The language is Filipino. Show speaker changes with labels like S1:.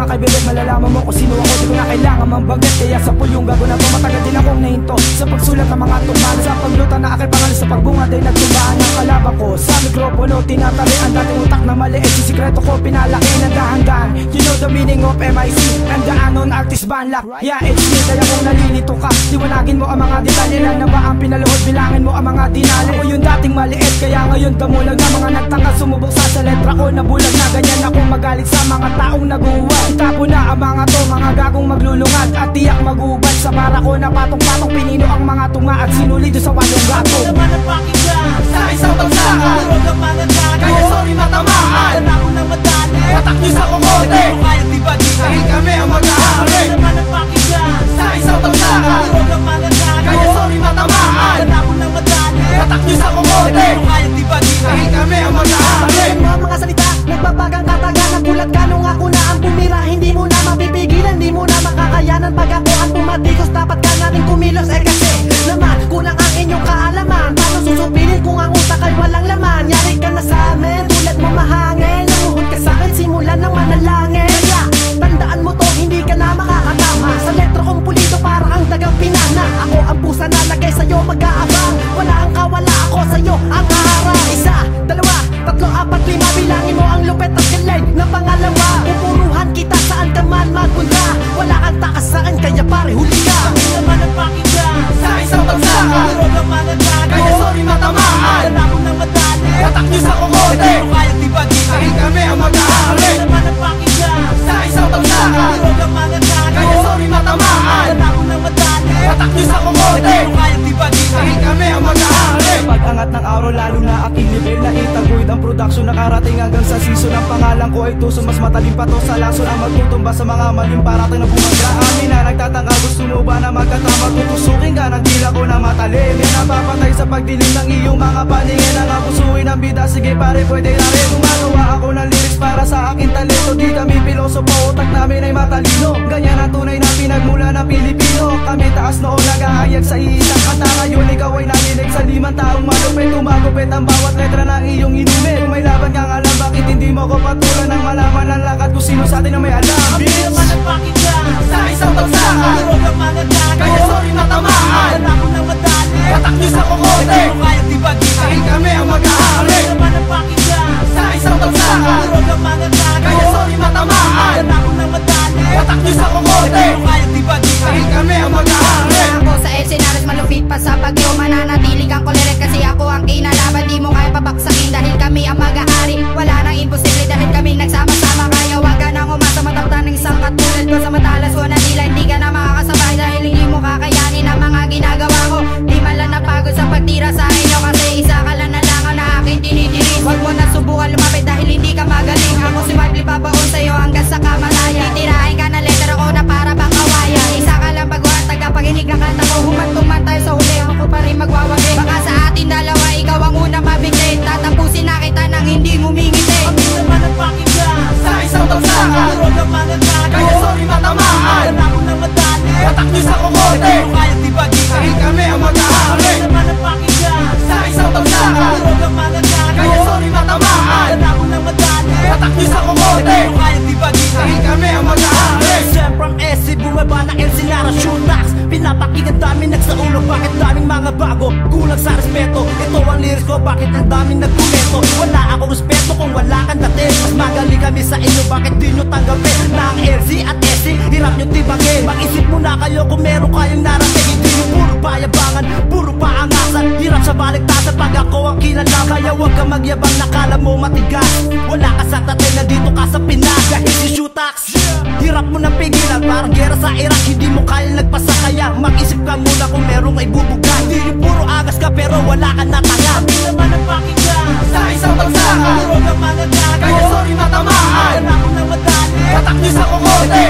S1: mga kaibigan, malalaman mo kung sino ako. Di ko na kailangan mambagat, kaya sa pulyong gago na to. Matagal din akong nahinto sa pagsulat ng mga tungkol. Sa pagluta na aking pangalan sa pagbungad ay nagtumbaan ang kalaban ko. Sa mikropono tinatali ang dating utak na maliit. Si sikreto ko pinalaki ng dahan-dahan. You know the meaning of MIC, nandaanon artist banlak. Yeah, it's me, kaya kung nalilito ka, liwanagin mo ang mga detalye. Lang na ba ang pinaluhod, bilangin mo ang mga dinali. Ako yung dating maliit, kaya ngayon damulag na mga nagtanga. Sumubok sa letra ko, nabulag na ganyan ako magalit sa mga taong naguwag. Itapo na ang mga to, mga gagong maglulungat at tiyak magubad. Sa para ko na patong-patong pinino ang mga tunga at sinulido sa walong gato.
S2: Naman ang pakinggan sa isang bagsakan, huwag ang mananagan, kaya sorry matamaan. Dala ko ng madali, patak nyo sa kumote, pero kaya tibagin dahil kami ang mag-aari. Naman ang pakinggan sa isang bagsakan, huwag ang mananagan, kaya sorry matamaan. Dala ko ng madali, patak nyo sa kumote, pero kaya tibagin dahil kami ang mag-aari.
S3: Mga salita, nagbabagang kataga. Nagulat ka nung ako na ang pumira. Hindi mo na mapipigilan, hindi mo na makakayanan. Pag ako ang pumatikos, dapat ka na rin kumilos. Kasi naman, kulang ang inyong kaalaman. Paano susupirin kung ang utak ay walang laman? Yari ka na sa amin, tulad mo mahangin. Namuhod ka sa'kin, simulan ng manalangin. Kaya, tandaan mo to, hindi ka na makakatama. Sa letra kong pulido, para ang dagang pinana. Ako ang pusa na lagay sa'yo, mag-aabang. Wala ang kawala, ako sa'yo ang haharang. Isa, dalawa, tatlo, apat, lima, bilangin mo ang lupet at galing na pangalawa. Pupuruhan kita saan ka man magpunta. Wala kang takas saan, kaya pare huli ka.
S2: Kami naman ang pakinggan sa isang bagsakan, huwag ang mananagan, kaya sorry matamaan. Dala ko ng madali, patak nyo sa kumote, pero kaya tibagin dahil kami ang mag-aari. Kami naman ang pakinggan sa isang bagsakan, huwag ang mananagan, kaya sorry matamaan. Dala ko ng madali, patak nyo sa kumote, pero kaya tibagin dahil kami ang mag-aari.
S1: Pag-angat ng araw, lalo na aking level na itaguyod ang production. Nakarating hanggang sa season. Ang pangalan ko ay tuso, mas matalim pa to sa lason. Ang magtutumba sa mga maling parating na bumaga. Amin na nagtatanga, gusto mo ba na magkatama? Tutusukin ka ng dila ko na matalim. Yan napapatay sa pagdilim ng iyong mga paningin. Ang abusuin ng bida, sige pare pwede na rin. Gumagawa ako ng lyrics para sa akin talento. Di kami pilosopo, utak namin ay matalino. Ganyan ang tunay na pinagmula ng Pilipino. Kami taas noon nag-ahayag sa iisang kanta. Ngayon ikaw ay nakinig sa 5 taong malupit. Tumagupit ang bawat letra ng iyong inumit. Kung may laban kang alam, bakit hindi mo ko patulan ng malaman ang lakad kung sino sa atin na may alam?
S2: Kami naman ang pakinggan sa isang bagsakan, huwag ang mananagan, kaya sorry matamaan. Dala ko ng madali, patak nyo sa kumote, pero kaya tibagin dahil kami ang mag-aari. Kami naman ang pakinggan sa isang bagsakan, huwag ang mananagan, kaya sorry matamaan. Dala ko ng madali, patak nyo sa kumote, pero kaya tibagin dahil kami ang mag-aari.
S4: Ako sa scenarios malupit pa sa bagyo. Mananatili kang koleret kasi ako ang kinalaban. Di mo kaya pabaksakin dahil kami ang mag-aari. Wala nang imposible dahil kami nagsama-sama. Kaya wag ka nang umasa, mataptan ng isang katulad ko. Sa matalas ko na tila hindi ka na makakasabay dahil hindi mo kakayanin ang mga ginagawa ko. Di man lang napagod sa pagtira sa inyo kasi isa ka lang na lang ang na aking tinitiris. Wag mo na subukan lumapit dahil hindi ka magaling. Ako si Mark pabaon sa'yo hanggang sa kamalaya. Titirahin ka na letter ko na para bang kawayan. Isa ka lang baguhan, tagapaginig ng kanta ko. Humantong tayo sa huli, ako pa rin magwawagi. Baka sa atin dalawa, ikaw ang unang mabigay. Tatapusin na kita nang hindi ngumingiti.
S2: Kami naman ang pakinggan sa isang bagsakan, huwag ang mananagan, kaya sorry matamaan. Dala ko ng madali, patak nyo sa kumote, pero kaya tibagin dahil kami ang mag-aari. Kami naman ang pakinggan sa isang bagsakan, huwag ang mananagan, kaya sorry matamaan. Dala ko ng madali, patak nyo sa kumote, pero kaya tibagin dahil kami ang mag-aari. Siyempre ang SC, bumaba na MC Lara Shootax. Pinapakinggan dami nagsaulo, bakit daming mga bago? Kulang sa respeto, ito ang lyrics ko, bakit ang daming nagkomento? Wala akong respeto kung wala kang dating. Mas magaling kami sa inyo, bakit di nyo tanggapin? Na ang LC at SC, hirap nyo tibagin. Mag-isip muna kayo kung meron kayong narating. Hindi nyo puro payabangan, puro paangasan. Hirap sa baliktasan pag ako ang kinalaw. Kaya huwag kang magyabang, nakala mo matigas. Wala ka sa tatay na dito ka sa Pinas. Dahil si Shootax, hirap mo nang pigilan, parang gera sa Iraq. Hindi mo kaya nagpasa, kaya mag-isip ka muna kung merong ay bubuga. Hindi yung puro agas ka pero wala ka na tanga. Kami naman ang pakinggan sa isang bagsakan, huwag ang mananagan, kaya sorry matamaan. Dala ko ng madali, patak nyo sa kumote,